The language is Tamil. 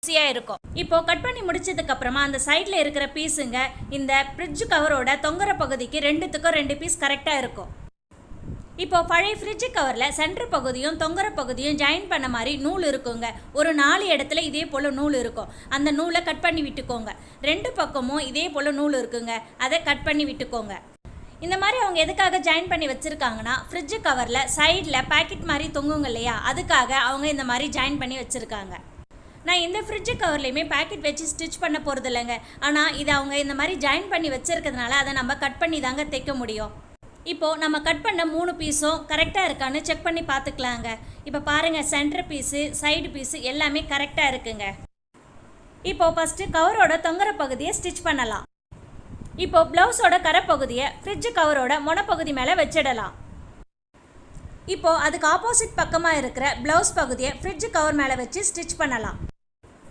ஈஸியாக இருக்கும். இப்போ கட் பண்ணி முடிச்சதுக்கு அப்புறமா அந்த சைடில் இருக்கிற பீஸுங்க இந்த ஃப்ரிட்ஜ் கவரோட தொங்குற பகுதிக்கு ரெண்டுத்துக்கும் 2 பீஸ் கரெக்டாக இருக்கும். இப்போ பழைய ஃப்ரிட்ஜ் கவரில் சென்டர் பகுதியும் தொங்குற பகுதியும் ஜாயின் பண்ண மாதிரி நூல் இருக்குங்க. ஒரு 4 இடத்துல இதே போல் நூல் இருக்கும். அந்த நூலை கட் பண்ணி விட்டுக்கோங்க. 2 பக்கமும் இதே போல் நூல் இருக்குங்க. அதை கட் பண்ணி விட்டுக்கோங்க. இந்த மாதிரி அவங்க எதுக்காக ஜாயின் பண்ணி வச்சுருக்காங்கன்னா, ஃப்ரிட்ஜ் கவரில் சைடில் பேக்கெட் மாதிரி தொங்குங்க இல்லையா, அதுக்காக அவங்க இந்த மாதிரி ஜாயின் பண்ணி வச்சுருக்காங்க. நான் இந்த ஃப்ரிட்ஜ் கவர்லேயுமே பேக்கெட் வச்சு ஸ்டிச் பண்ண போகிறது இல்லைங்க. ஆனால் இதை அவங்க இந்த மாதிரி ஜாயின் பண்ணி வச்சுருக்கிறதுனால அதை நம்ம கட் பண்ணி தாங்க தைக்க முடியும். இப்போது நம்ம கட் பண்ண 3 பீஸும் கரெக்டாக இருக்கான்னு செக் பண்ணி பார்த்துக்கலாங்க. இப்போ பாருங்கள், சென்டர் பீஸு சைடு பீஸு எல்லாமே கரெக்டாக இருக்குங்க. இப்போது ஃபஸ்ட்டு கவரோட தொங்குற பகுதியை ஸ்டிச் பண்ணலாம். இப்போது ப்ளவுஸோட கரைப்பகுதியை ஃப்ரிட்ஜ் கவரோட முனைப்பகுதி மேலே வச்சிடலாம். இப்போது அதுக்கு ஆப்போசிட் பக்கமாக இருக்கிற ப்ளவுஸ் பகுதியை ஃப்ரிட்ஜ் கவர் மேலே வச்சு ஸ்டிச் பண்ணலாம்.